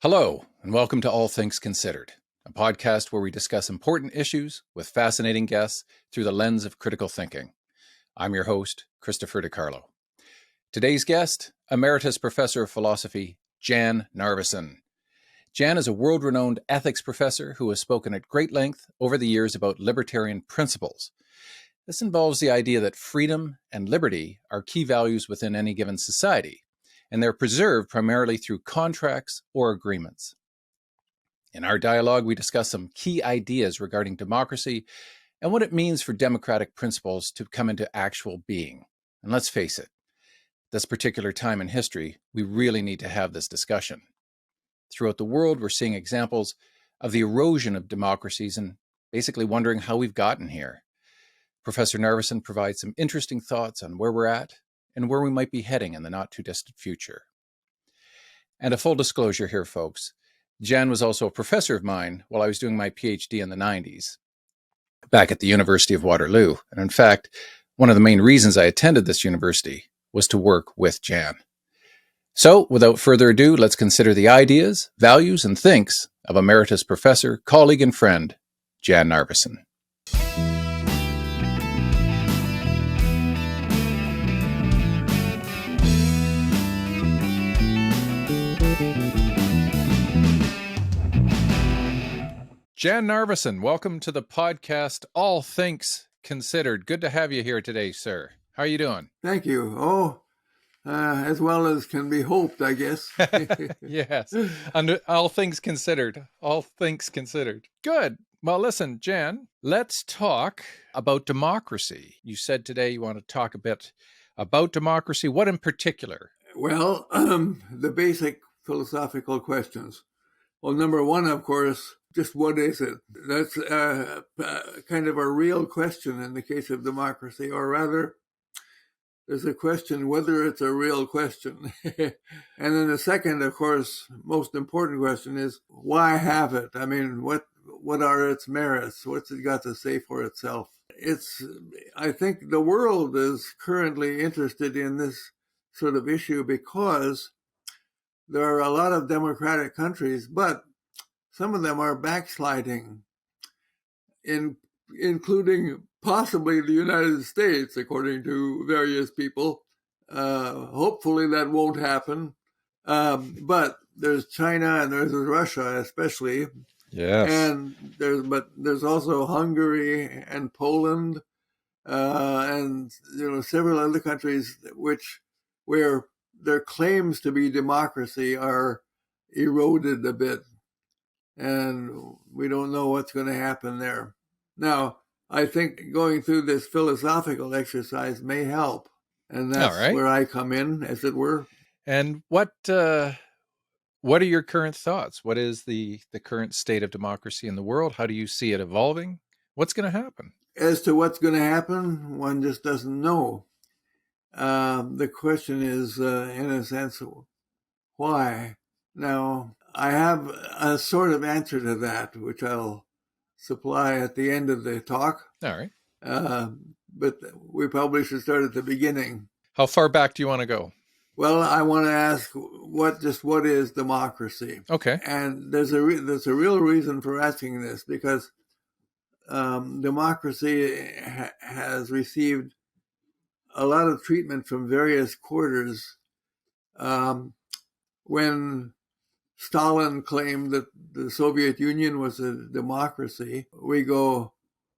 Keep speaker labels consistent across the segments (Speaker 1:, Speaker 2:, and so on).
Speaker 1: Hello, and welcome to All Things Considered, a podcast where we discuss important issues with fascinating guests through the lens of critical thinking. I'm your host, Christopher DiCarlo. Today's guest, Emeritus Professor of Philosophy, Jan Narveson. Jan is a world-renowned ethics professor who has spoken at great length over the years about libertarian principles. This involves the idea that freedom and liberty are key values within any given society, and they're preserved primarily through contracts or agreements. In our dialogue, we discuss some key ideas regarding democracy and what it means for democratic principles to come into actual being. And let's face it, this particular time in history, we really need to have this discussion. Throughout the world, we're seeing examples of the erosion of democracies and basically wondering how we've gotten here. Professor Narveson provides some interesting thoughts on where we're at and where we might be heading in the not-too-distant future. And a full disclosure here, folks. Jan was also a professor of mine while I was doing my PhD in the 90s, back at the University of Waterloo. And in fact, one of the main reasons I attended this university was to work with Jan. So, without further ado, let's consider the ideas, values, and thinks of Emeritus Professor, colleague, and friend, Jan Narveson. Jan Narveson, welcome to the podcast, All Things Considered. Good to have you here today, sir. How are you doing?
Speaker 2: Thank you. As well as can be hoped, I guess.
Speaker 1: Yes, under all things considered. All things considered. Good. Well, listen, Jan, let's talk about democracy. You said today you want to talk a bit about democracy. What in particular?
Speaker 2: Well, the basic philosophical questions. Well, number one, of course, just what is it? That's kind of a real question in the case of democracy, or rather, there's a question whether it's a real question. And then the second, of course, most important question is why have it? I mean, what are its merits? What's it got to say for itself? I think the world is currently interested in this sort of issue because there are a lot of democratic countries, but some of them are backsliding, including possibly the United States, according to various people. Hopefully that won't happen. But there's China and there's Russia, especially.
Speaker 1: Yes.
Speaker 2: And there's also Hungary and Poland, and several other countries where their claims to be democracy are eroded a bit, and we don't know what's going to happen there. Now, I think going through this philosophical exercise may help, and that's where I come in, as it were.
Speaker 1: And what are your current thoughts? What is the current state of democracy in the world? How do you see it evolving? What's going to happen?
Speaker 2: As to what's going to happen, one just doesn't know. The question is, in a sense, why? Now, I have a sort of answer to that, which I'll supply at the end of the talk.
Speaker 1: All right.
Speaker 2: But we probably should start at the beginning.
Speaker 1: How far back do you want to go?
Speaker 2: Well, I want to ask what is democracy?
Speaker 1: Okay.
Speaker 2: And there's a real reason for asking this, because democracy has received a lot of treatment from various quarters. When Stalin claimed that the Soviet Union was a democracy, we go,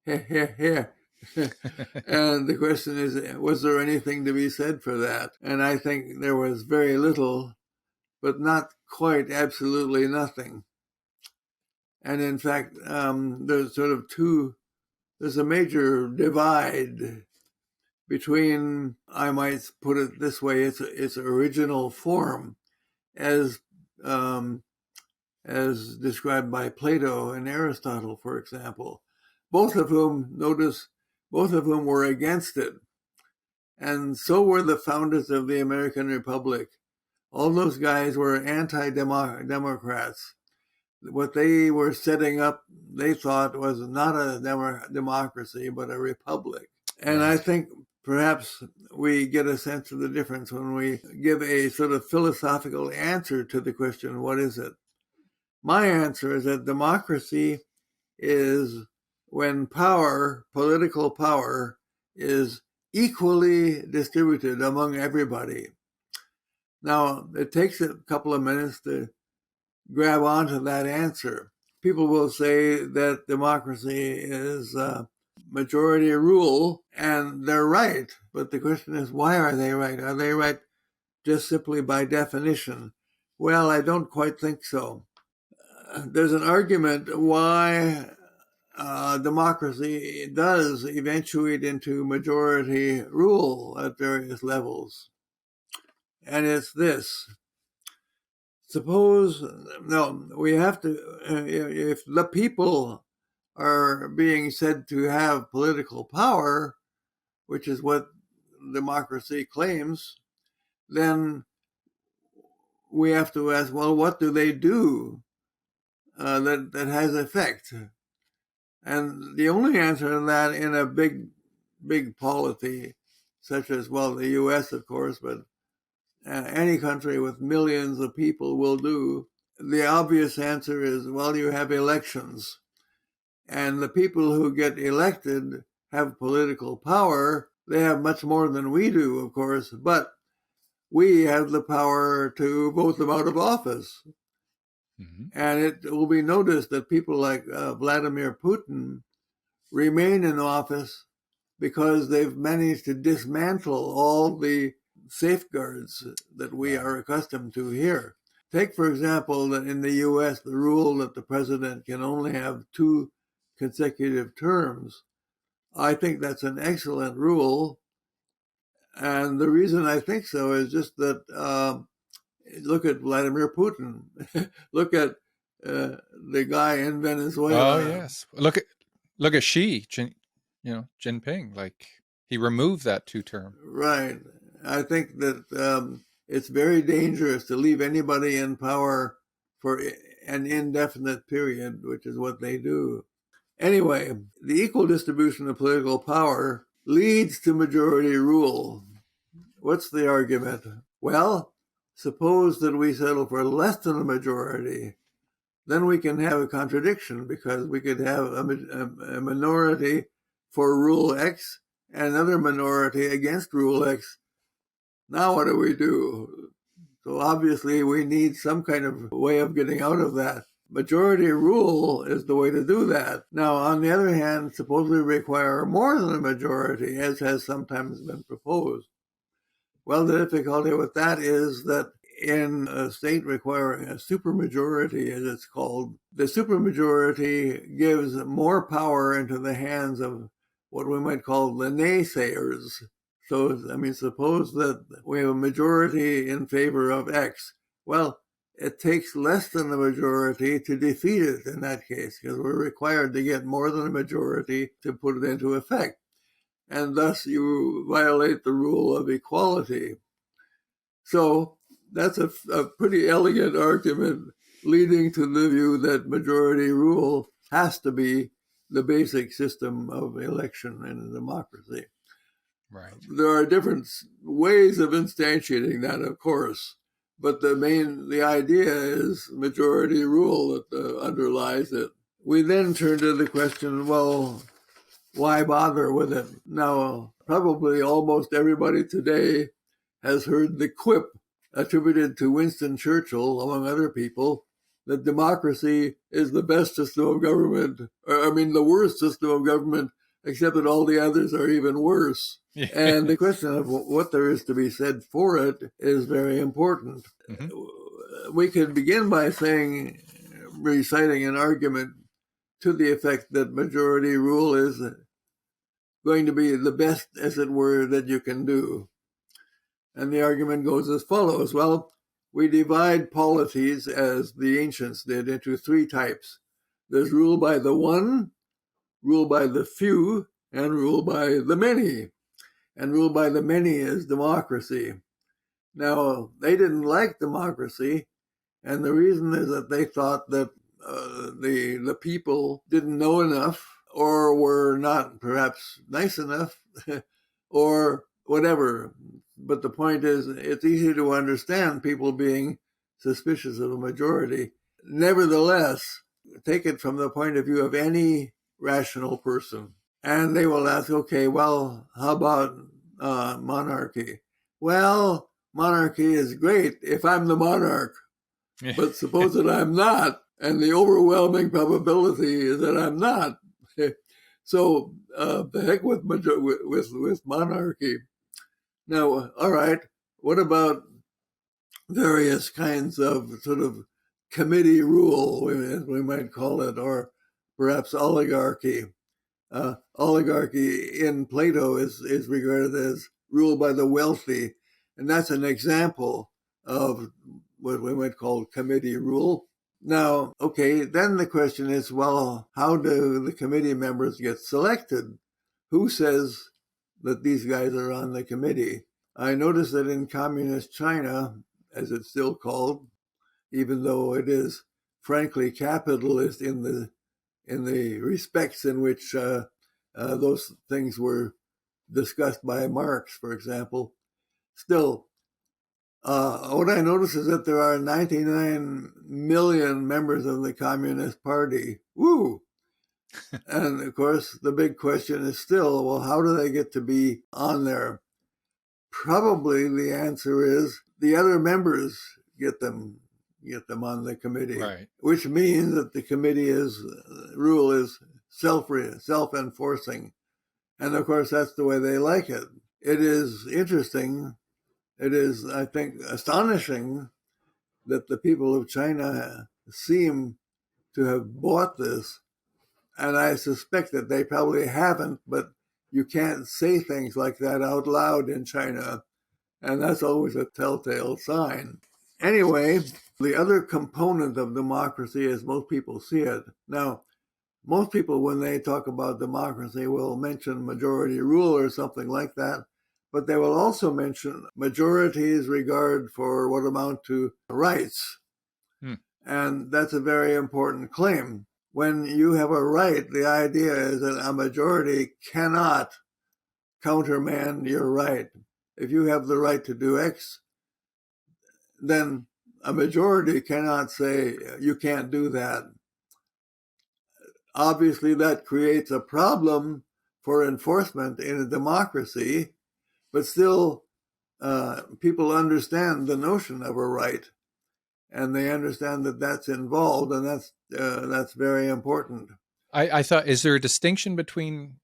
Speaker 2: heh, heh, heh. And the question is, was there anything to be said for that? And I think there was very little, but not quite absolutely nothing. And in fact, there's a major divide between, I might put it this way, its original form, as described by Plato and Aristotle, for example, both of whom were against it. And so were the founders of the American Republic. All those guys were anti-democrats. What they were setting up, they thought, was not a democracy, but a republic. And I think perhaps we get a sense of the difference when we give a sort of philosophical answer to the question, what is it? My answer is that democracy is when power, political power, is equally distributed among everybody. Now, it takes a couple of minutes to grab onto that answer. People will say that democracy is majority rule, and they're right. But the question is, why are they right? Are they right just simply by definition? Well, I don't quite think so. There's an argument why democracy does eventuate into majority rule at various levels. And it's this. Suppose, no, we have to, if the people are being said to have political power, which is what democracy claims, then we have to ask, well, what do they do that has effect? And the only answer to that in a big polity, such as, well, the U.S., of course, but any country with millions of people will do, the obvious answer is, well, you have elections. And the people who get elected have political power. They have much more than we do, of course, but we have the power to vote them out of office. Mm-hmm. And it will be noticed that people like Vladimir Putin remain in office because they've managed to dismantle all the safeguards that we are accustomed to here. Take, for example, that in the U.S., the rule that the president can only have 2 consecutive terms. I think that's an excellent rule. And the reason I think so is just that look at Vladimir Putin. Look at the guy in Venezuela.
Speaker 1: Oh, yes. Look at Xi, Jinping. Like, he removed that 2-term.
Speaker 2: Right. I think that it's very dangerous to leave anybody in power for an indefinite period, which is what they do. Anyway, the equal distribution of political power leads to majority rule. What's the argument? Well, suppose that we settle for less than a majority. Then we can have a contradiction, because we could have a minority for rule X and another minority against rule X. Now what do we do? So obviously we need some kind of way of getting out of that. Majority rule is the way to do that. Now, on the other hand, suppose we require more than a majority, as has sometimes been proposed. Well, the difficulty with that is that in a state requiring a supermajority, as it's called, the supermajority gives more power into the hands of what we might call the naysayers. So, suppose that we have a majority in favor of X. Well, it takes less than a majority to defeat it in that case, because we're required to get more than a majority to put it into effect. And thus you violate the rule of equality. So that's a pretty elegant argument leading to the view that majority rule has to be the basic system of election in a democracy.
Speaker 1: Right.
Speaker 2: There are different ways of instantiating that, of course, but the idea is majority rule that underlies it. We then turn to the question, well, why bother with it? Now, probably almost everybody today has heard the quip attributed to Winston Churchill, among other people, that democracy is the best system of government, the worst system of government, except that all the others are even worse. Yeah. And the question of what there is to be said for it is very important. Mm-hmm. We could begin by reciting an argument to the effect that majority rule is going to be the best, as it were, that you can do. And the argument goes as follows. Well, we divide polities, as the ancients did, into 3 types. There's rule by the one, rule by the few, and rule by the many. And rule by the many is democracy. Now, they didn't like democracy, and the reason is that they thought that the people didn't know enough, or were not perhaps nice enough, or whatever. But the point is, it's easy to understand people being suspicious of a majority. Nevertheless, take it from the point of view of any rational person. And they will ask, okay, well, how about monarchy? Well, monarchy is great if I'm the monarch, but suppose that I'm not, and the overwhelming probability is that I'm not. So the heck with monarchy. Now, all right, what about various kinds of sort of committee rule, as we might call it, or perhaps oligarchy? Oligarchy in Plato is regarded as rule by the wealthy, and that's an example of what we might call committee rule. Now, okay, then the question is, well, how do the committee members get selected? Who says that these guys are on the committee? I noticed that in communist China, as it's still called, even though it is frankly capitalist in the respects in which those things were discussed by Marx, for example, still, what I notice is that there are 99 million members of the Communist Party. Woo! And of course, the big question is still, well, how do they get to be on there? Probably the answer is the other members get them on the committee,
Speaker 1: right.
Speaker 2: Which means that the committee rule is self-enforcing. And of course, that's the way they like it. It is interesting. It is, I think, astonishing that the people of China seem to have bought this. And I suspect that they probably haven't, but you can't say things like that out loud in China. And that's always a telltale sign. Anyway, the other component of democracy, as most people see it. Now, most people, when they talk about democracy, will mention majority rule or something like that, but they will also mention majority's regard for what amount to rights. And that's a very important claim. When you have a right, the idea is that a majority cannot countermand your right. If you have the right to do X, then a majority cannot say you can't do that. Obviously, that creates a problem for enforcement in a democracy, but still, people understand the notion of a right, and they understand that that's involved, and that's very important.
Speaker 1: I thought, is there a distinction between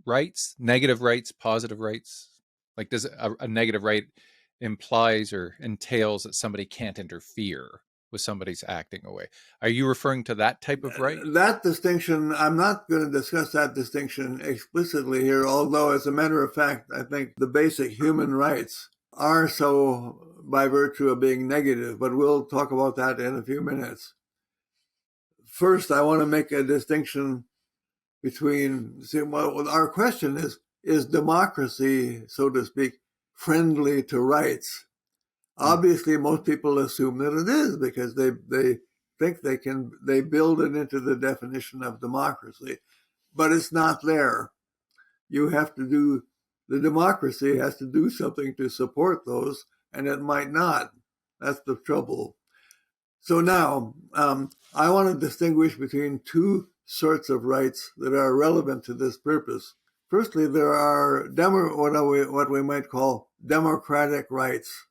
Speaker 1: rights, negative rights, positive rights? Like, does a negative right implies or entails that somebody can't interfere with somebody's acting away? Are you referring to that type of right?
Speaker 2: That distinction, I'm not going to discuss that distinction explicitly here, although as a matter of fact, I think the basic human rights are so by virtue of being negative, but we'll talk about that in a few minutes. First, I want to make a distinction between, well, our question is democracy, so to speak, friendly to rights? Obviously, most people assume that it is because they think they build it into the definition of democracy, but it's not there. You have to do, the democracy has to do something to support those, and it might not. That's the trouble. So now, I want to distinguish between two sorts of rights that are relevant to this purpose. Firstly, there are what we might call democratic rights.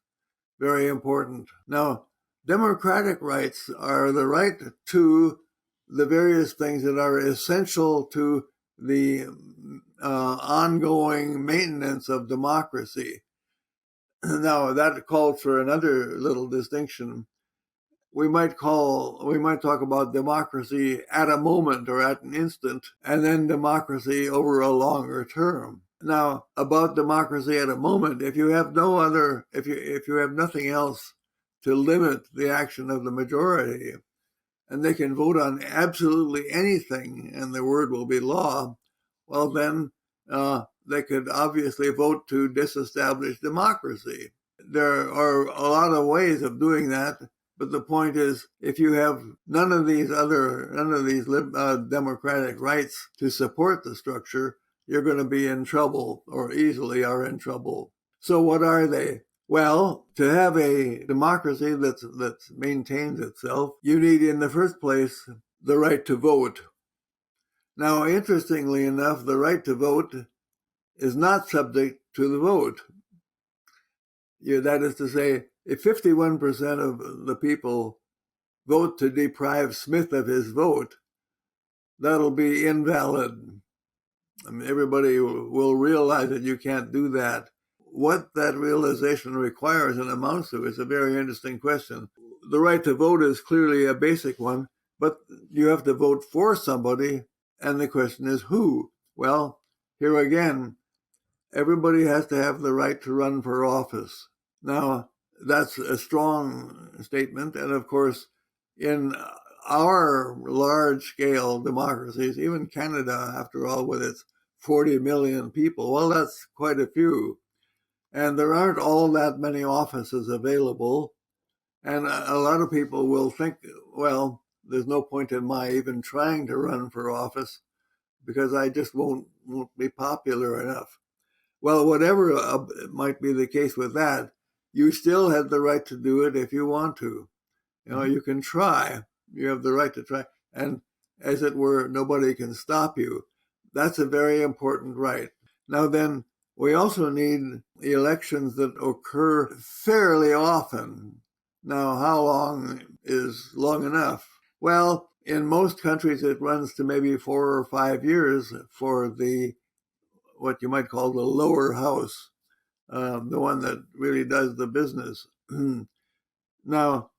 Speaker 2: Very important. Now, democratic rights are the right to the various things that are essential to the ongoing maintenance of democracy. Now, that calls for another little distinction. We might talk about democracy at a moment or at an instant, and then democracy over a longer term. Now, about democracy at a moment, if you have if you have nothing else to limit the action of the majority, and they can vote on absolutely anything, and the word will be law, well then they could obviously vote to disestablish democracy. There are a lot of ways of doing that. But the point is, if you have none of these democratic rights to support the structure, you're going to be in trouble, or easily are in trouble. So what are they? Well, to have a democracy that maintains itself, you need, in the first place, the right to vote. Now, interestingly enough, the right to vote is not subject to the vote. That is to say, if 51% of the people vote to deprive Smith of his vote, that'll be invalid. I mean, everybody will realize that you can't do that. What that realization requires and amounts to is a very interesting question. The right to vote is clearly a basic one, but you have to vote for somebody, and the question is who? Well, here again, everybody has to have the right to run for office. Now, that's a strong statement, and of course, in our large-scale democracies, even Canada, after all, with its 40 million people, well, that's quite a few. And there aren't all that many offices available. And a lot of people will think, well, there's no point in my even trying to run for office because I just won't be popular enough. Well, whatever might be the case with that, you still have the right to do it if you want to. You can try. You have the right to try. And as it were, nobody can stop you. That's a very important right. Now then, we also need elections that occur fairly often. Now, how long is long enough? Well, in most countries, it runs to maybe 4 or 5 years for what you might call the lower house, the one that really does the business. Now,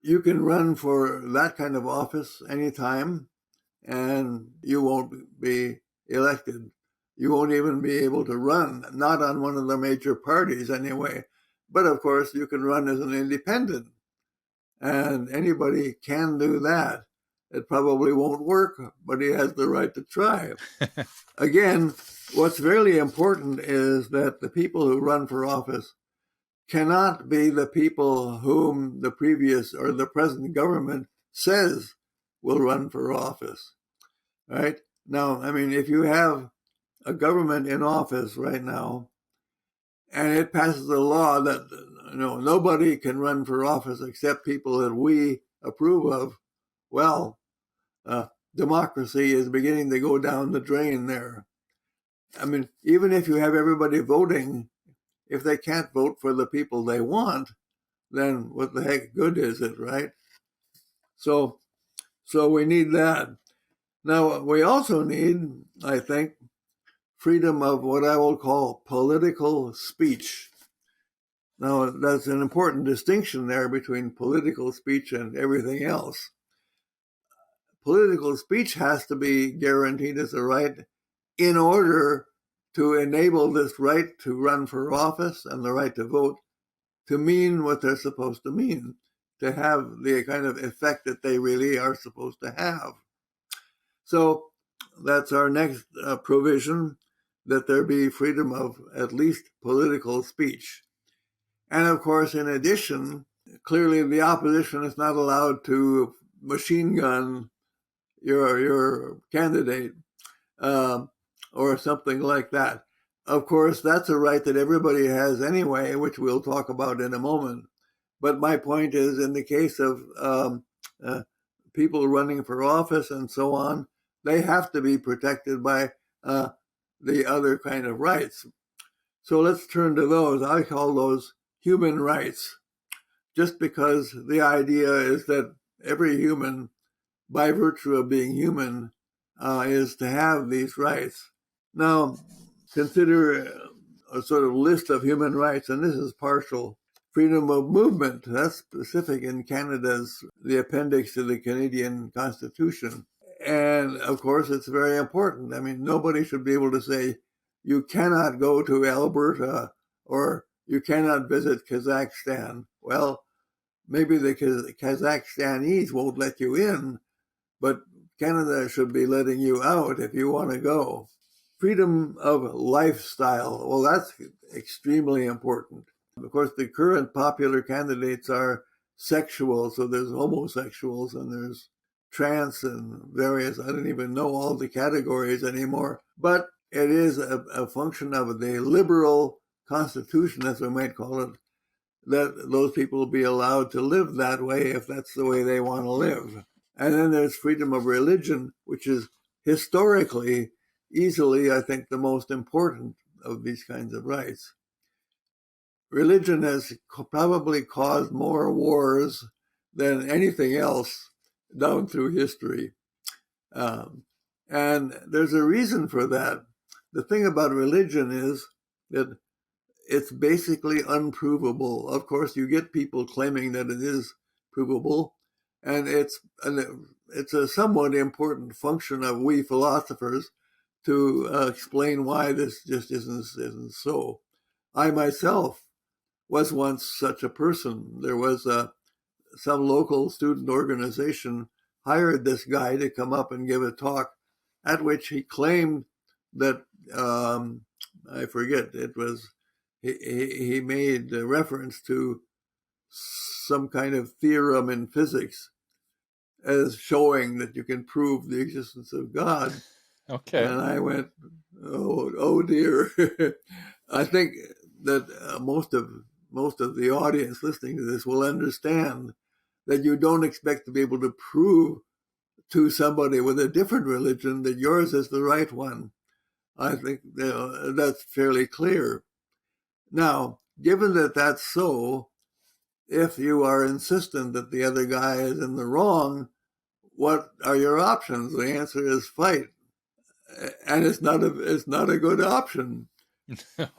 Speaker 2: you can run for that kind of office anytime, and you won't be elected. You won't even be able to run, not on one of the major parties anyway. But of course, you can run as an independent, and anybody can do that. It probably won't work, but he has the right to try. Again, what's really important is that the people who run for office cannot be the people whom the previous or the present government says will run for office. Right? Now, I mean, if you have a government in office right now and it passes a law that nobody can run for office except people that we approve of, well, democracy is beginning to go down the drain there. I mean, even if you have everybody voting, if they can't vote for the people they want, then what the heck good is it, right? So we need that. Now, we also need, I think, freedom of what I will call political speech. Now, that's an important distinction there between political speech and everything else. Political speech has to be guaranteed as a right in order to enable this right to run for office and the right to vote to mean what they're supposed to mean, to have the kind of effect that they really are supposed to have. So that's our next provision, that there be freedom of at least political speech. And of course, in addition, clearly the opposition is not allowed to machine gun your candidate or something like that. Of course, that's a right that everybody has anyway, which we'll talk about in a moment. But my point is, in the case of people running for office and so on, they have to be protected by the other kind of rights. So let's turn to those. I call those human rights, just because the idea is that every human, by virtue of being human, is to have these rights. Now, consider a sort of list of human rights, and this is partial. Freedom of movement, that's specific in the appendix to the Canadian Constitution. And of course, it's very important. I mean, nobody should be able to say, you cannot go to Alberta or you cannot visit Kazakhstan. Well, maybe the Kazakhstanese won't let you in, but Canada should be letting you out if you want to go. Freedom of lifestyle, well, that's extremely important. Of course, the current popular candidates are sexual, so there's homosexuals and there's trans and various, I don't even know all the categories anymore, but it is a function of the liberal constitution, as we might call it, that those people will be allowed to live that way if that's the way they want to live. And then there's freedom of religion, which is historically, easily, I think, the most important of these kinds of rights. Religion has probably caused more wars than anything else down through history. And there's a reason for that. The thing about religion is that it's basically unprovable. Of course, you get people claiming that it is provable, and it's a somewhat important function of we philosophers to explain why this just isn't so. I myself was once such a person. There was some local student organization hired this guy to come up and give a talk at which he claimed that, I forget, it was, he made a reference to some kind of theorem in physics as showing that you can prove the existence of God.
Speaker 1: Okay.
Speaker 2: And I went, oh dear. I think that most of the audience listening to this will understand that you don't expect to be able to prove to somebody with a different religion that yours is the right one. I think that's fairly clear. Now, given that that's so, if you are insistent that the other guy is in the wrong, what are your options? The answer is fight. And it's not a good option.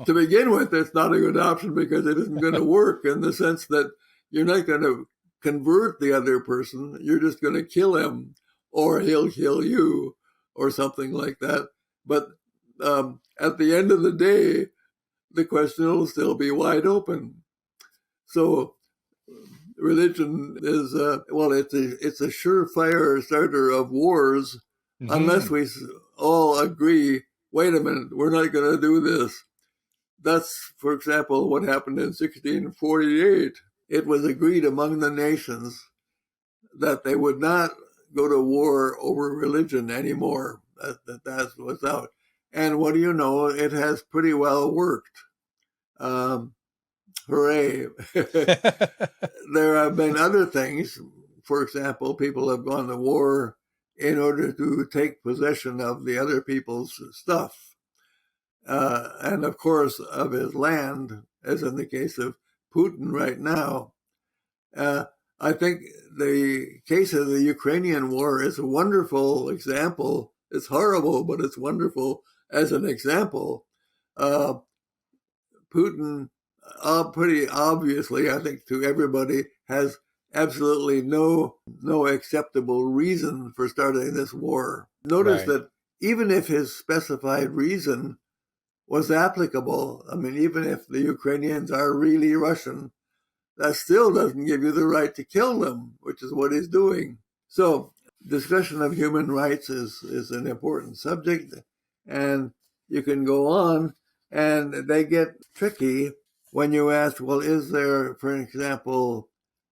Speaker 2: To begin with, it's not a good option because it isn't going to work in the sense that you're not going to convert the other person. You're just going to kill him, or he'll kill you, or something like that. But at the end of the day, the question will still be wide open. So religion is, it's a surefire starter of wars, unless we all agree, wait a minute, we're not going to do this. That's, for example, what happened in 1648. It was agreed among the nations that they would not go to war over religion anymore. That was out. And what do you know? It has pretty well worked. Hooray. There have been other things. For example, people have gone to war in order to take possession of the other people's stuff. And of course, of his land, as in the case of Putin right now. I think the case of the Ukrainian war is a wonderful example. It's horrible, but it's wonderful as an example. Putin, pretty obviously, I think to everybody, has absolutely no acceptable reason for starting this war. Notice that even if his specified reason was applicable, I mean, even if the Ukrainians are really Russian, that still doesn't give you the right to kill them, which is what he's doing. So discussion of human rights is an important subject, and you can go on, and they get tricky when you ask, well, is there, for example,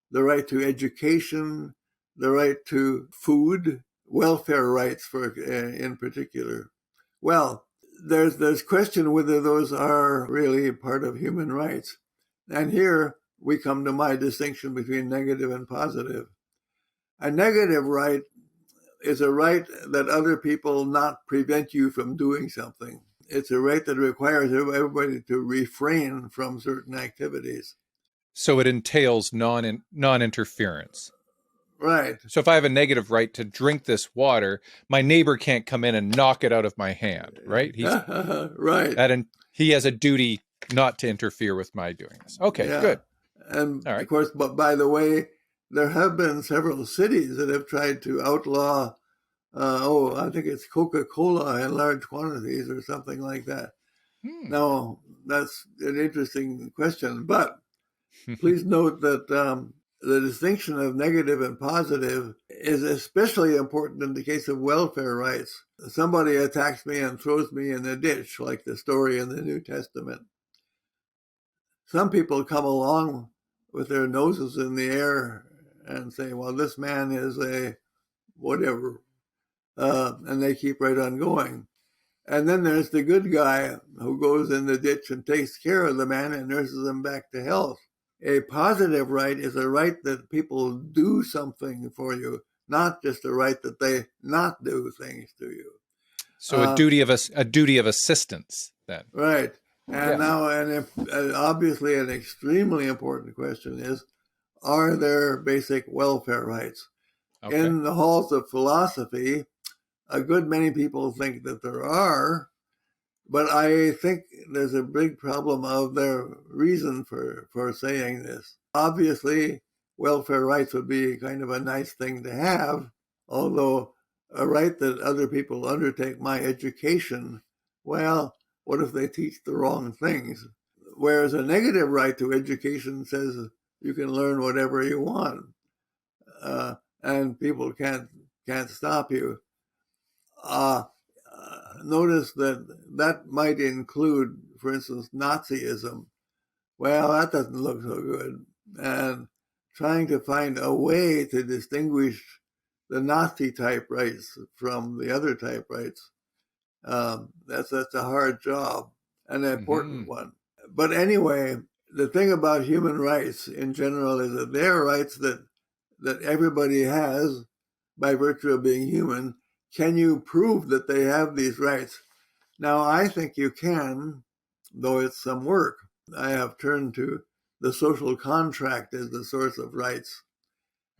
Speaker 2: the right to education, the right to food, welfare rights in particular? Well, there's question whether those are really part of human rights. And here we come to my distinction between negative and positive. A negative right is a right that other people not prevent you from doing something. It's a right that requires everybody to refrain from certain activities.
Speaker 1: So it entails non-interference.
Speaker 2: Right.
Speaker 1: So if I have a negative right to drink this water, my neighbor can't come in and knock it out of my hand, right?
Speaker 2: Right.
Speaker 1: He has a duty not to interfere with my doing this. Okay, good.
Speaker 2: And of course, but by the way, there have been several cities that have tried to outlaw, I think it's Coca-Cola in large quantities or something like that. Now, that's an interesting question, but please note that the distinction of negative and positive is especially important in the case of welfare rights. Somebody attacks me and throws me in a ditch, like the story in the New Testament. Some people come along with their noses in the air and say, well, this man is a whatever, and they keep right on going. And then there's the good guy who goes in the ditch and takes care of the man and nurses him back to health. A positive right is a right that people do something for you, not just a right that they not do things to you.
Speaker 1: So a duty of assistance then.
Speaker 2: Right. And
Speaker 1: Yeah.
Speaker 2: now, obviously an extremely important question is, are there basic welfare rights?
Speaker 1: Okay.
Speaker 2: In the halls of philosophy, a good many people think that there are, but I think there's a big problem of their reason for saying this. Obviously, welfare rights would be kind of a nice thing to have, although a right that other people undertake my education, well, what if they teach the wrong things? Whereas a negative right to education says you can learn whatever you want, and people can't stop you. Notice that might include, for instance, Nazism. Well, that doesn't look so good. And trying to find a way to distinguish the Nazi type rights from the other type rights, that's a hard job, an important one. But anyway, the thing about human rights in general is that they're rights that everybody has by virtue of being human. Can you prove that they have these rights? Now, I think you can, though it's some work. I have turned to the social contract as the source of rights.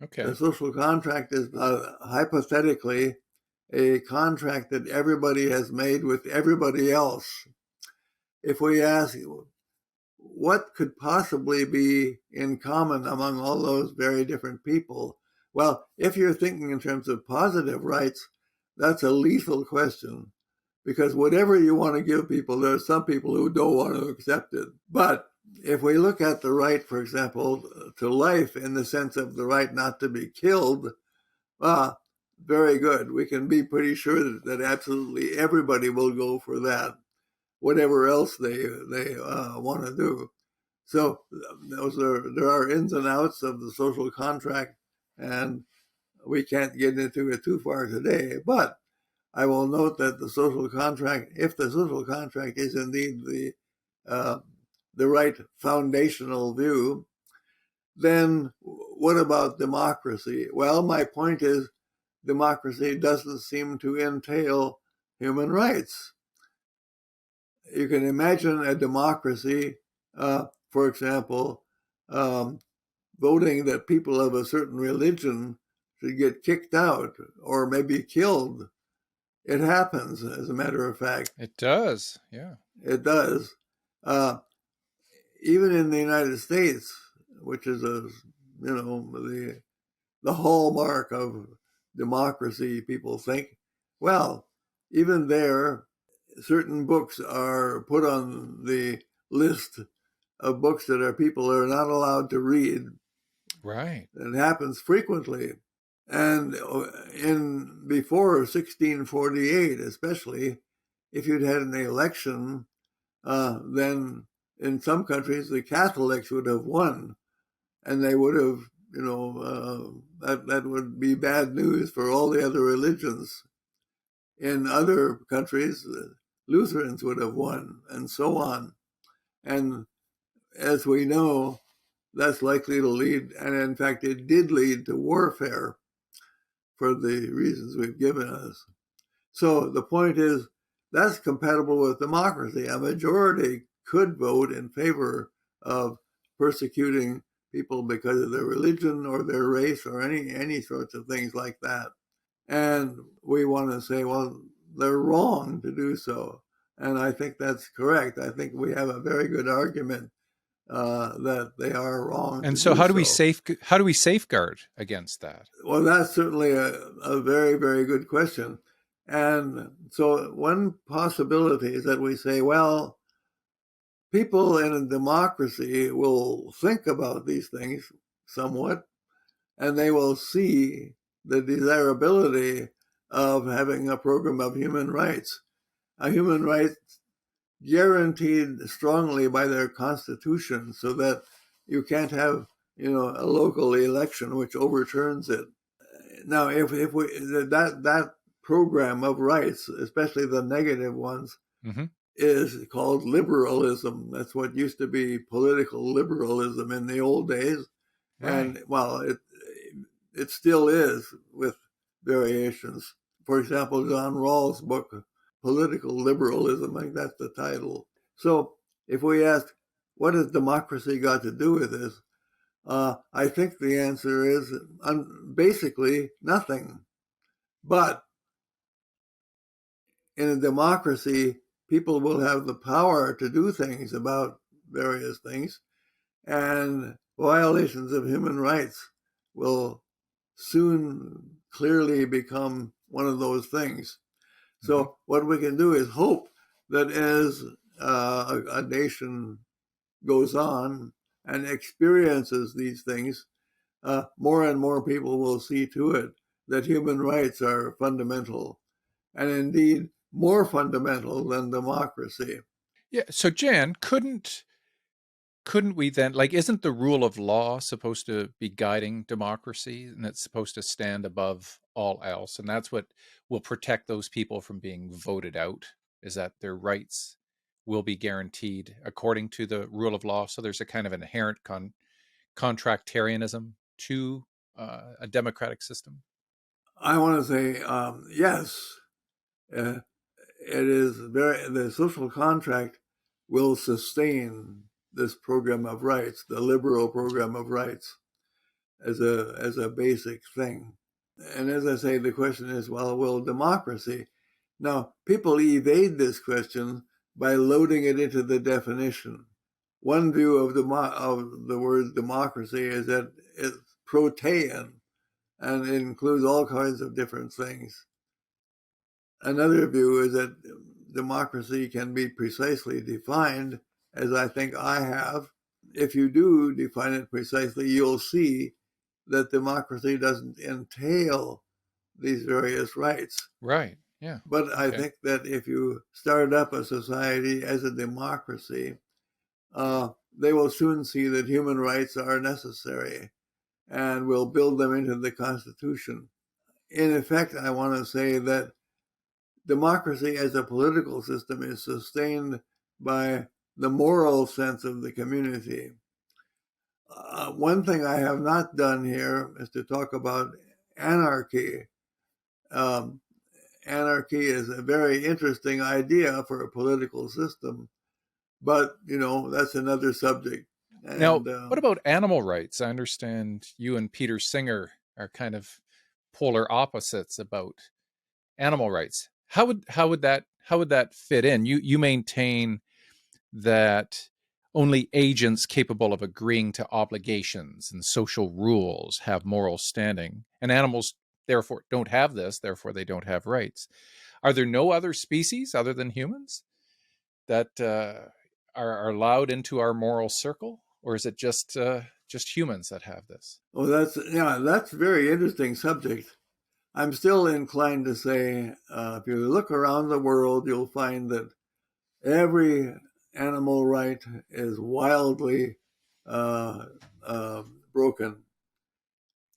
Speaker 1: Okay.
Speaker 2: The social contract is hypothetically a contract that everybody has made with everybody else. If we ask, what could possibly be in common among all those very different people? Well, if you're thinking in terms of positive rights, that's a lethal question, because whatever you want to give people, there are some people who don't want to accept it. But if we look at the right, for example, to life in the sense of the right not to be killed, very good. We can be pretty sure that absolutely everybody will go for that, whatever else they want to do. So there are ins and outs of the social contract, and we can't get into it too far today. But I will note that the social contract, if the social contract is indeed the right foundational view, then what about democracy? Well, my point is, democracy doesn't seem to entail human rights. You can imagine a democracy, for example, voting that people of a certain religion should get kicked out or maybe killed. It happens, as a matter of fact.
Speaker 1: It does, yeah.
Speaker 2: It does. Even in the United States, which is the hallmark of democracy, people think, well, even there, certain books are put on the list of books that people are not allowed to read.
Speaker 1: Right.
Speaker 2: It happens frequently. And before 1648, especially, if you'd had an election, then in some countries the Catholics would have won, and they would have, that would be bad news for all the other religions. In other countries, Lutherans would have won, and so on. And as we know, that's likely to lead, and in fact, it did lead to warfare for the reasons we've given us. So the point is, that's compatible with democracy. A majority could vote in favor of persecuting people because of their religion or their race or any sorts of things like that. And we want to say, well, they're wrong to do so. And I think that's correct. I think we have a very good argument that they are wrong.
Speaker 1: And so how do we safeguard against that?
Speaker 2: Well, that's certainly a very, very good question. And so one possibility is that we say, well, people in a democracy will think about these things somewhat, and they will see the desirability of having a program of human rights. A human rights guaranteed strongly by their constitution, so that you can't have, a local election which overturns it. Now, if we that program of rights, especially the negative ones,
Speaker 1: Mm-hmm.
Speaker 2: is called liberalism. That's what used to be political liberalism in the old days.
Speaker 1: Right.
Speaker 2: And well, it still is with variations. For example, John Rawls' book, Political Liberalism, I think that's the title. So if we ask, what has democracy got to do with this? I think the answer is basically nothing. But in a democracy, people will have the power to do things about various things, and violations of human rights will soon clearly become one of those things.
Speaker 1: Mm-hmm.
Speaker 2: So what we can do is hope that as a nation goes on and experiences these things, more and more people will see to it that human rights are fundamental, and indeed more fundamental than democracy.
Speaker 1: Yeah. So Jan, couldn't we then, like, isn't the rule of law supposed to be guiding democracy, and it's supposed to stand above all else, and that's what will protect those people from being voted out, is that their rights will be guaranteed according to the rule of law. So there's a kind of inherent contractarianism to a democratic system.
Speaker 2: I want to say yes. Uh, it is the social contract will sustain this program of rights, the liberal program of rights, as a basic thing. And as I say, the question is, well, will democracy? Now, people evade this question by loading it into the definition. One view of the word democracy is that it's protean and it includes all kinds of different things. Another view is that democracy can be precisely defined, as I think I have. If you do define it precisely, you'll see that democracy doesn't entail these various rights.
Speaker 1: Right. Yeah.
Speaker 2: But I
Speaker 1: Okay.
Speaker 2: think that if you start up a society as a democracy, they will soon see that human rights are necessary and will build them into the Constitution. In effect, I want to say that democracy as a political system is sustained by the moral sense of the community. One thing I have not done here is to talk about anarchy. Um, Anarchy is a very interesting idea for a political system, but that's another subject.
Speaker 1: Now,
Speaker 2: And
Speaker 1: what about animal rights? I understand you and Peter Singer are kind of polar opposites about animal rights. How would that fit in? You maintain that only agents capable of agreeing to obligations and social rules have moral standing, and animals therefore don't have this, therefore they don't have rights. Are there no other species other than humans that are allowed into our moral circle, or is it just humans that have this?
Speaker 2: well, that's a very interesting subject. I'm still inclined to say, if you look around the world, you'll find that every animal right is wildly uh, broken.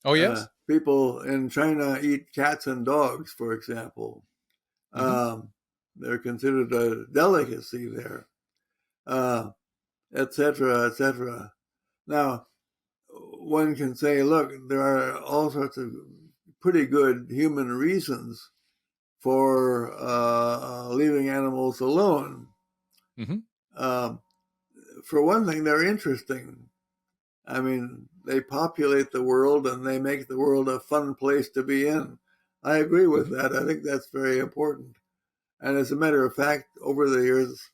Speaker 1: Oh yes.
Speaker 2: People in China eat cats and dogs, for example.
Speaker 1: Mm-hmm.
Speaker 2: Um, they're considered a delicacy there, etc., etc. Now, one can say, look, there are all sorts of pretty good human reasons for leaving animals alone.
Speaker 1: Mm-hmm.
Speaker 2: Um, for one thing, they're interesting. I mean, they populate the world and they make the world a fun place to be in. I agree with
Speaker 1: Mm-hmm.
Speaker 2: that. I think that's very important. And as a matter of fact, over the years,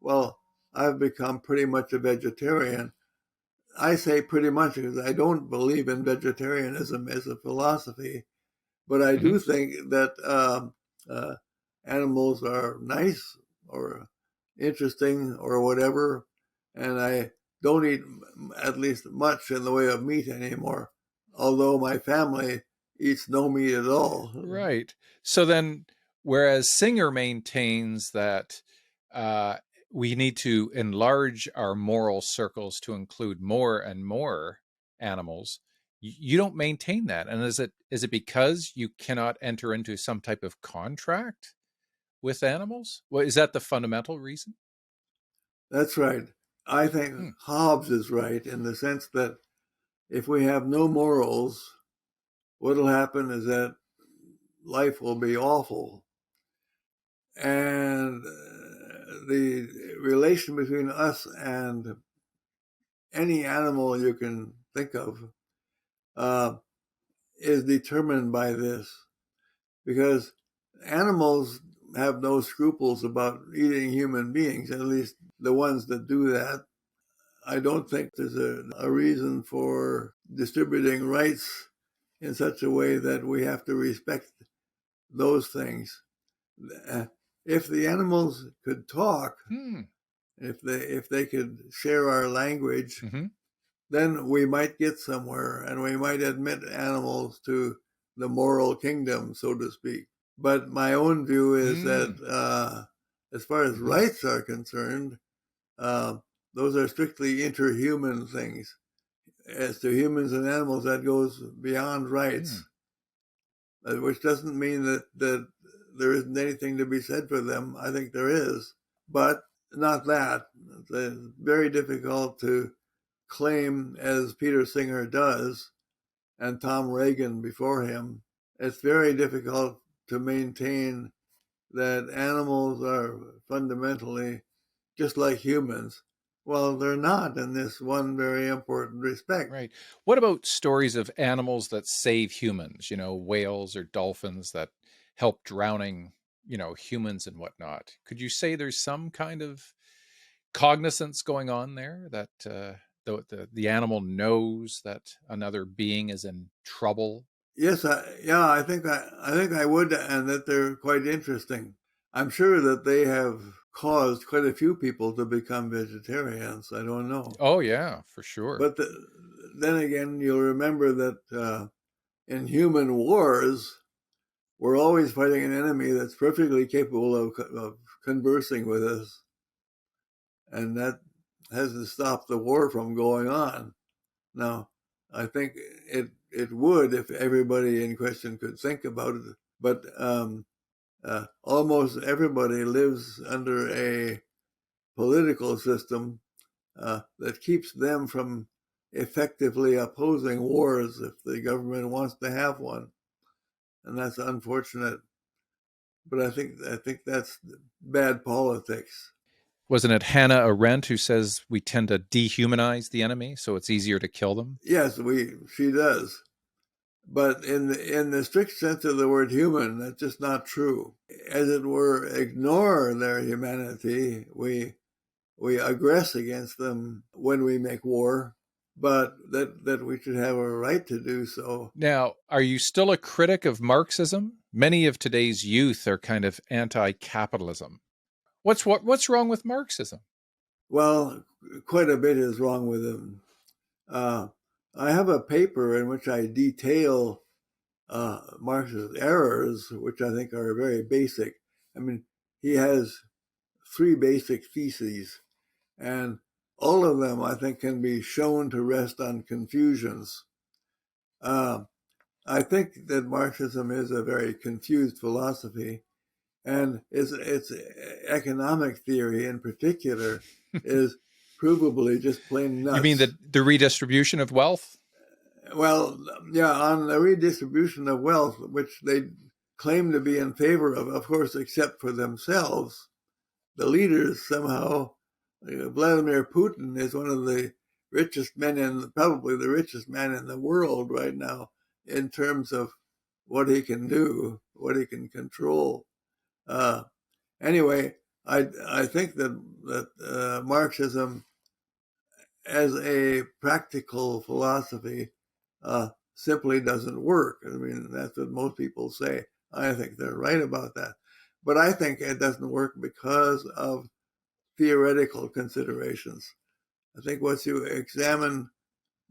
Speaker 2: well, I've become pretty much a vegetarian. I say pretty much because I don't believe in vegetarianism as a philosophy, but I
Speaker 1: Mm-hmm.
Speaker 2: do think that uh, animals are nice or interesting or whatever, and I don't eat at least much in the way of meat anymore. Although my family eats no meat at all.
Speaker 1: Right. So then, whereas Singer maintains that uh, we need to enlarge our moral circles to include more and more animals, you don't maintain that. And is it because you cannot enter into some type of contract with animals? Well, is that the fundamental reason?
Speaker 2: That's right. I think
Speaker 1: Hmm.
Speaker 2: Hobbes is right in the sense that if we have no morals, what'll happen is that life will be awful. And the relation between us and any animal you can think of is determined by this, because animals have no scruples about eating human beings, at least the ones that do that. I don't think there's a reason for distributing rights in such a way that we have to respect those things. If the animals could talk, if they could share our language,
Speaker 1: Mm-hmm.
Speaker 2: then we might get somewhere, and we might admit animals to the moral kingdom, so to speak. But my own view is that as far as rights are concerned, those are strictly interhuman things. As to humans and animals, that goes beyond rights, which doesn't mean that there isn't anything to be said for them. I think there is, but not that. It's very difficult to claim, as Peter Singer does, and Tom Reagan before him. It's very difficult to maintain that animals are fundamentally just like humans. Well, they're not in this one very important respect.
Speaker 1: Right. What about stories of animals that save humans, whales or dolphins that help drowning, humans and whatnot? Could you say there's some kind of cognizance going on there that the animal knows that another being is in trouble?
Speaker 2: Yes, I think I would, and that they're quite interesting. I'm sure that they have caused quite a few people to become vegetarians. I don't know.
Speaker 1: Oh yeah, for sure.
Speaker 2: But then again, you'll remember that in human wars, we're always fighting an enemy that's perfectly capable of conversing with us, and that hasn't stopped the war from going on. Now, I think it would if everybody in question could think about it, but almost everybody lives under a political system that keeps them from effectively opposing wars if the government wants to have one, and that's unfortunate. But I think that's bad politics.
Speaker 1: Wasn't it Hannah Arendt who says we tend to dehumanize the enemy, so it's easier to kill them?
Speaker 2: Yes, she does. But in the strict sense of the word human, that's just not true. As it were, ignore their humanity. We aggress against them when we make war, but that we should have a right to do so.
Speaker 1: Now, are you still a critic of Marxism? Many of today's youth are kind of anti-capitalism. What's wrong with Marxism?
Speaker 2: Well, quite a bit is wrong with them. I have a paper in which I detail Marx's errors, which I think are very basic. I mean, he has three basic theses, and all of them, I think, can be shown to rest on confusions. I think that Marxism is a very confused philosophy, and its economic theory in particular is provably just plain nuts.
Speaker 1: You mean the redistribution of wealth?
Speaker 2: Well, yeah, on the redistribution of wealth, which they claim to be in favor of course, except for themselves. The leaders somehow, Vladimir Putin is one of the richest men probably the richest man in the world right now in terms of what he can do, what he can control. Anyway, I think that Marxism as a practical philosophy simply doesn't work. I mean, that's what most people say. I think they're right about that. But I think it doesn't work because of theoretical considerations. I think once you examine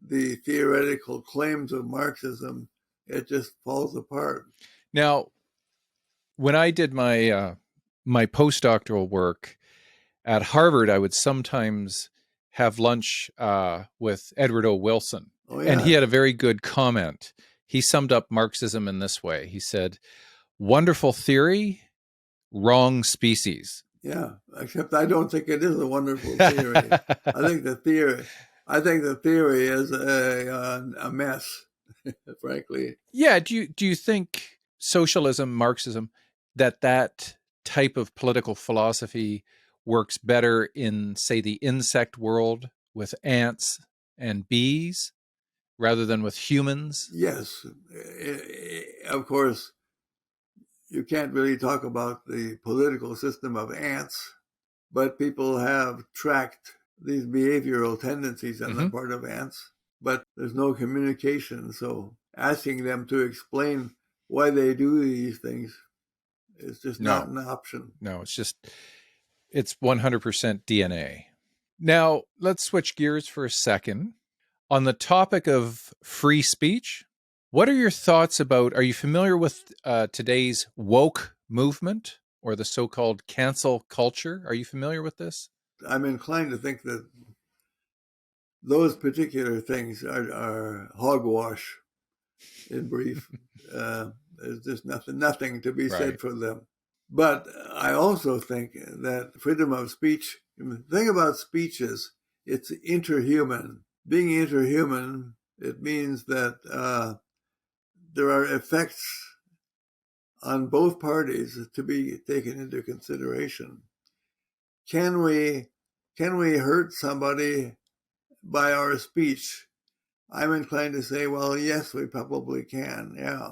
Speaker 2: the theoretical claims of Marxism, it just falls apart.
Speaker 1: Now, when I did my postdoctoral work at Harvard, I would sometimes have lunch with Edward O. Wilson,
Speaker 2: Oh,
Speaker 1: And he
Speaker 2: yeah.
Speaker 1: had a very good comment. He summed up Marxism in this way. He said, "Wonderful theory, wrong species."
Speaker 2: Yeah, except I don't think it is a wonderful theory. I think the theory, I think the theory is a mess, frankly.
Speaker 1: Yeah. Do you think socialism, Marxism, that type of political philosophy works better in, say, the insect world with ants and bees rather than with humans?
Speaker 2: Yes, of course, you can't really talk about the political system of ants, but people have tracked these behavioral tendencies on the
Speaker 1: Mm-hmm.
Speaker 2: part of ants, but there's no communication. So asking them to explain why they do these things is just not
Speaker 1: No,
Speaker 2: an option.
Speaker 1: no, it's 100% DNA. Now, let's switch gears for a second. On the topic of free speech, what are your thoughts about? Are you familiar with today's woke movement or the so called cancel culture? Are you familiar with this?
Speaker 2: I'm inclined to think that those particular things are hogwash, in brief. There's just nothing to be said
Speaker 1: Right.
Speaker 2: for them. But I also think that freedom of speech, the thing about speech is it's interhuman. Being interhuman, it means that there are effects on both parties to be taken into consideration. Can we hurt somebody by our speech? I'm inclined to say, well, yes, we probably can, yeah.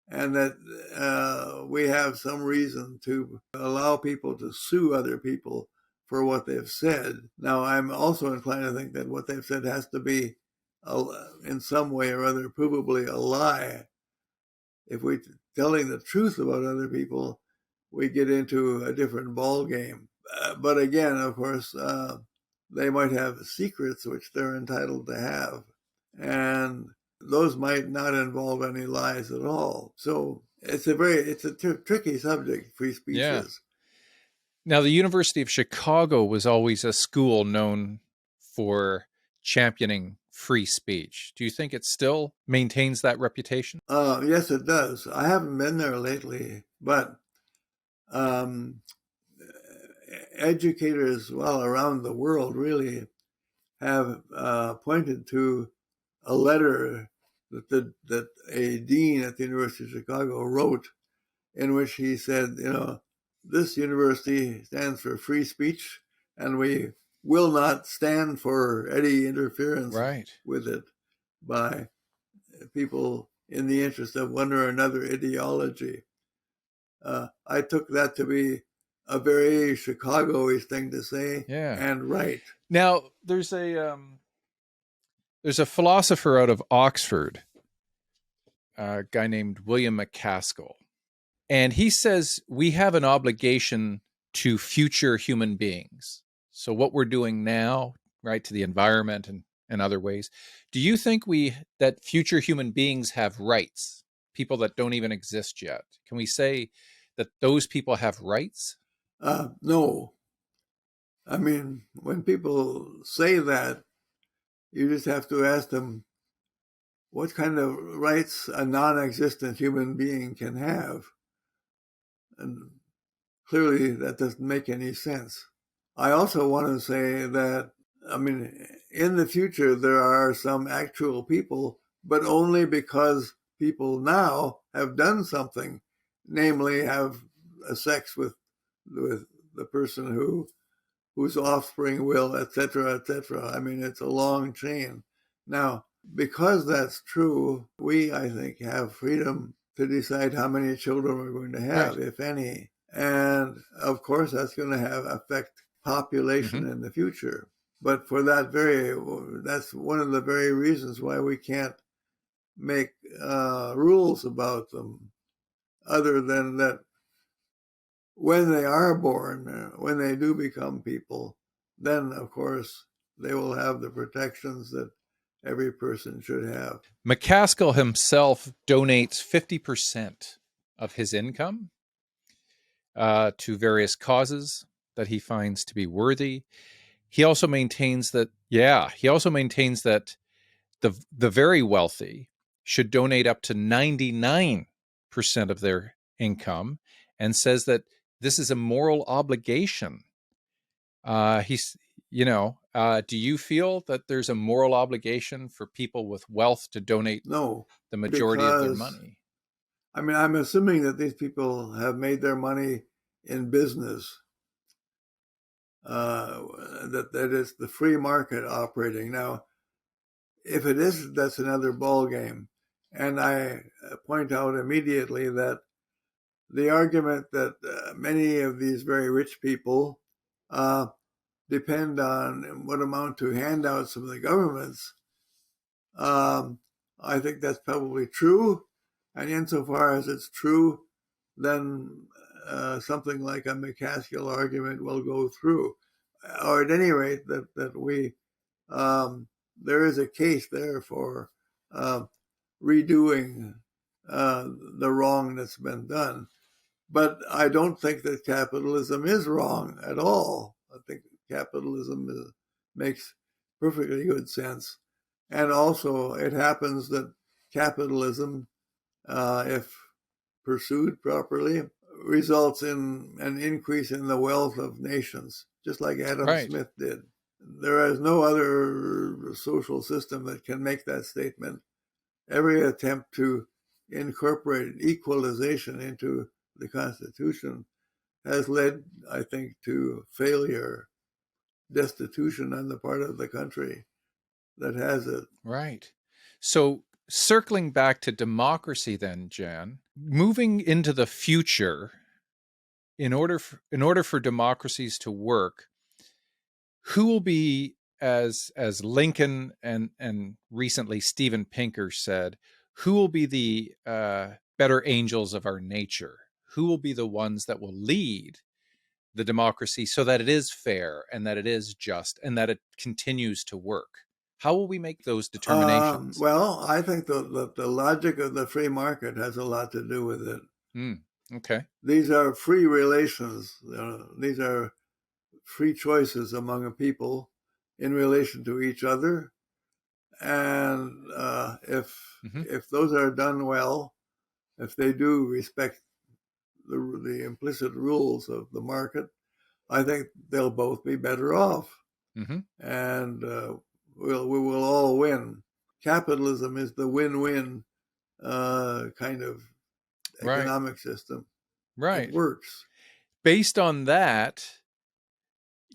Speaker 2: And that we have some reason to allow people to sue other people for what they've said. Now, I'm also inclined to think that what they've said has to be, in some way or other, provably a lie. If we're telling the truth about other people, we get into a different ball game. But again, of course, they might have secrets which they're entitled to have, and those might not involve any lies at all. So it's a tricky subject. Free speech
Speaker 1: Yeah.
Speaker 2: is.
Speaker 1: Now, the University of Chicago was always a school known for championing free speech. Do you think it still maintains that reputation?
Speaker 2: Yes, it does. I haven't been there lately, but um, educators, well, around the world really have pointed to a letter that a dean at the University of Chicago wrote, in which he said, this university stands for free speech, and we will not stand for any interference
Speaker 1: Right.
Speaker 2: with it by people in the interest of one or another ideology. I took that to be a very Chicago-ish thing to say,
Speaker 1: Yeah.
Speaker 2: and right.
Speaker 1: Now, there's a philosopher out of Oxford, a guy named William McCaskill, and he says we have an obligation to future human beings. So what we're doing now, right, to the environment and other ways. Do you think that future human beings have rights? People that don't even exist yet. Can we say that those people have rights?
Speaker 2: No, I mean, when people say that, you just have to ask them what kind of rights a non-existent human being can have. And clearly that doesn't make any sense. I also want to say that, I mean, in the future, there are some actual people, but only because people now have done something, namely have a sex with the person whose offspring will, etc., etc. I mean, it's a long chain. Now, because that's true, we, I think, have freedom to decide how many children we're going to have,
Speaker 1: Right.
Speaker 2: if any. And of course, that's going to affect
Speaker 1: Mm-hmm.
Speaker 2: population in the future. But that's one of the very reasons why we can't make rules about them, other than that when they are born, when they do become people, then of course they will have the protections that every person should have.
Speaker 1: McCaskill himself donates 50% of his income to various causes that he finds to be worthy. He also maintains that the very wealthy should donate up to 99% of their income, and says that this is a moral obligation. He's, do you feel that there's a moral obligation for people with wealth to donate
Speaker 2: No,
Speaker 1: the majority of their
Speaker 2: because
Speaker 1: money?
Speaker 2: I mean, I'm assuming that these people have made their money in business. That is the free market operating. Now, if it isn't, that's another ball game. And I point out immediately that the argument that many of these very rich people depend on what amount to handouts from the governments, I think that's probably true. And insofar as it's true, then something like a McCaskill argument will go through. Or at any rate, that we there is a case there for redoing the wrong that's been done. But I don't think that capitalism is wrong at all. I think capitalism makes perfectly good sense. And also, it happens that capitalism, if pursued properly, results in an increase in the wealth of nations, just like Adam Smith did. There is no other social system that can make that statement. Every attempt to incorporate equalization into the Constitution has led, I think, to failure, destitution on the part of the country that has it.
Speaker 1: Right. So circling back to democracy then, Jan, moving into the future, in order for democracies to work, who will be, as Lincoln and recently Steven Pinker said, who will be the better angels of our nature? Who will be the ones that will lead the democracy so that it is fair and that it is just and that it continues to work? How will we make those determinations?
Speaker 2: Well, I think the logic of the free market has a lot to do with it.
Speaker 1: Okay.
Speaker 2: These are free relations. These are free choices among a people in relation to each other. And if those are done well, if they do respect the implicit rules of the market, I think they'll both be better off. And we will all win. Capitalism is the win-win kind of economic system.
Speaker 1: Right.
Speaker 2: It works.
Speaker 1: Based on that,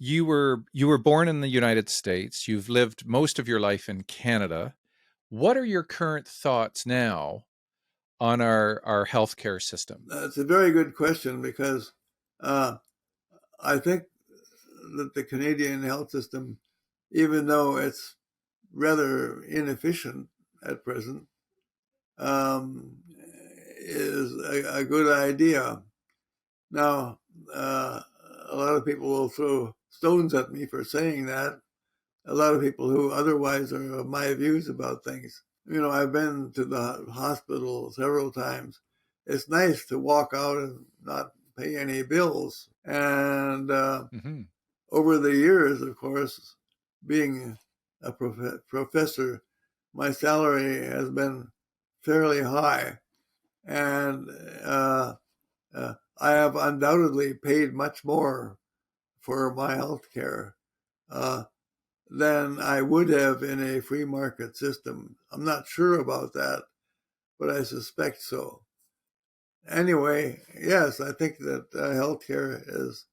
Speaker 1: you were born in the United States. You've lived most of your life in Canada. What are your current thoughts now on our healthcare system?
Speaker 2: It's a very good question, because I think that the Canadian health system, even though it's rather inefficient at present, is a good idea. Now, a lot of people will throw stones at me for saying that. A lot of people who otherwise are of my views about things. I've been to the hospital several times. It's nice to walk out and not pay any bills. And over the years, of course, being a professor, my salary has been fairly high. And I have undoubtedly paid much more for my health care than I would have in a free market system. I'm not sure about that, but I suspect so. Anyway, yes, I think that healthcare is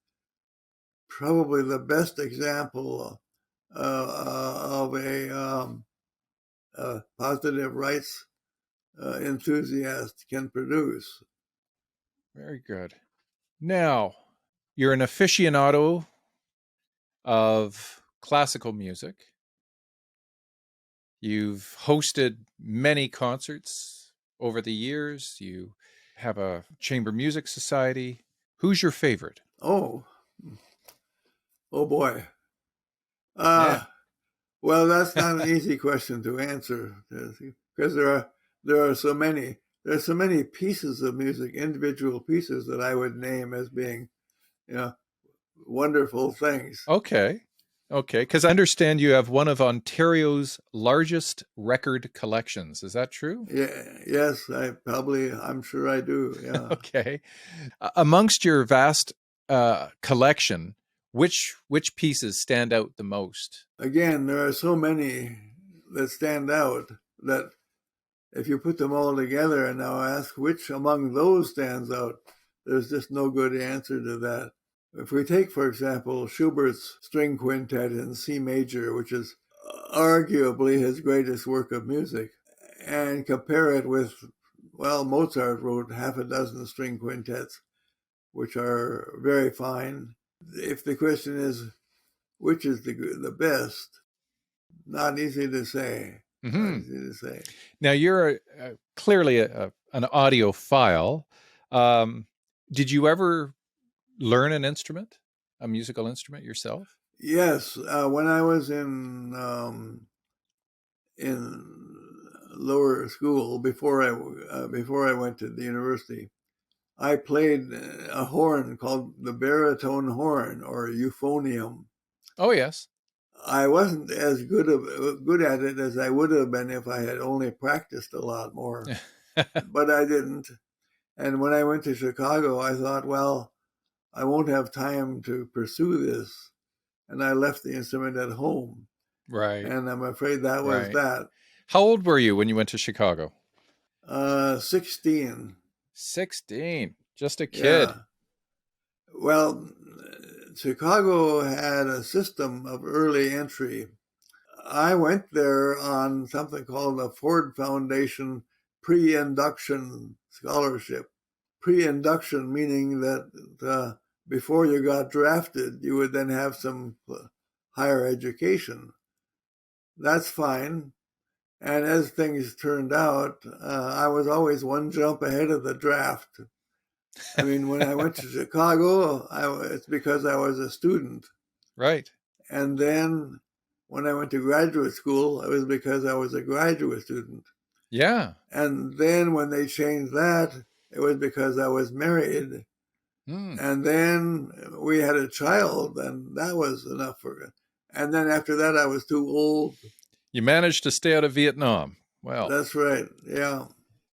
Speaker 2: probably the best example of a positive rights enthusiast can produce.
Speaker 1: Very good. Now, you're an aficionado of classical music. You've hosted many concerts over the years. You have a chamber music society. Who's your favorite?
Speaker 2: Oh boy. Well, that's not an easy question to answer, because there are so many. There's so many pieces of music, individual pieces, that I would name as being, wonderful things.
Speaker 1: Okay. Okay, because I understand you have one of Ontario's largest record collections. Is that true?
Speaker 2: Yeah, yes, I'm sure I do. Yeah.
Speaker 1: Okay. Amongst your vast collection, which pieces stand out the most?
Speaker 2: Again, there are so many that stand out that if you put them all together and now ask which among those stands out, there's just no good answer to that. If we take, for example, Schubert's string quintet in C major, which is arguably his greatest work of music, and compare it with, well, Mozart wrote half a dozen string quintets, which are very fine. If the question is which is the best, not easy to say. Not
Speaker 1: Hmm.
Speaker 2: easy to say.
Speaker 1: Now you're clearly an audiophile. Um, did you ever learn an instrument, a musical instrument yourself?
Speaker 2: Yes, when I was in lower school before I went to the university, I played a horn called the baritone horn or euphonium.
Speaker 1: Oh, yes.
Speaker 2: I wasn't as good at it as I would have been if I had only practiced a lot more, but I didn't. And when I went to Chicago, I thought, well, I won't have time to pursue this, and I left the instrument at home.
Speaker 1: Right,
Speaker 2: And I'm afraid that was
Speaker 1: right.
Speaker 2: that.
Speaker 1: How old were you when you went to Chicago?
Speaker 2: 16.
Speaker 1: 16. Just a kid.
Speaker 2: Yeah. Well, Chicago had a system of early entry. I went there on something called the Ford Foundation pre-induction scholarship. Pre-induction meaning that before you got drafted, you would then have some higher education. That's fine. And as things turned out, I was always one jump ahead of the draft. I mean, when I went to Chicago, it's because I was a student.
Speaker 1: Right.
Speaker 2: And then when I went to graduate school, it was because I was a graduate student.
Speaker 1: Yeah.
Speaker 2: And then when they changed that, it was because I was married.
Speaker 1: Hmm.
Speaker 2: And then we had a child, and that was enough for it. And then after that, I was too old.
Speaker 1: You managed to stay out of Vietnam. Well,
Speaker 2: That's right. Yeah.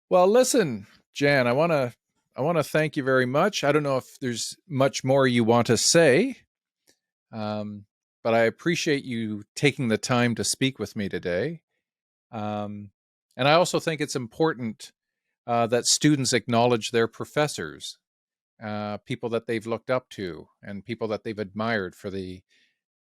Speaker 1: well, listen, Jan, I want to thank you very much. I don't know if there's much more you want to say, um, but I appreciate you taking the time to speak with me today. Um, and I also think it's important that students acknowledge their professors, people that they've looked up to, and people that they've admired for the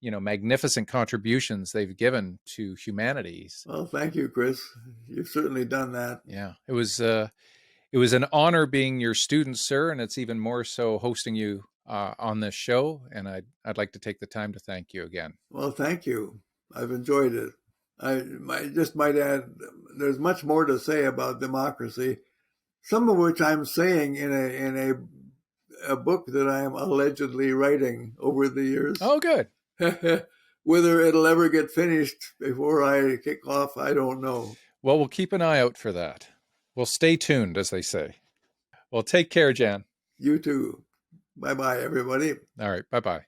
Speaker 1: magnificent contributions they've given to humanities.
Speaker 2: Well, thank you, Chris. You've certainly done that.
Speaker 1: Yeah, it was an honor being your student, sir, and it's even more so hosting you on this show. And I'd like to take the time to thank you again.
Speaker 2: Well, thank you. I've enjoyed it. Just might add, there's much more to say about democracy, some of which I'm saying in a book that I am allegedly writing over the years.
Speaker 1: Oh, good.
Speaker 2: Whether it'll ever get finished before I kick off, I don't know.
Speaker 1: Well, we'll keep an eye out for that. We'll stay tuned, as they say. Well, take care, Jan.
Speaker 2: You too. Bye bye, everybody.
Speaker 1: All right. Bye bye.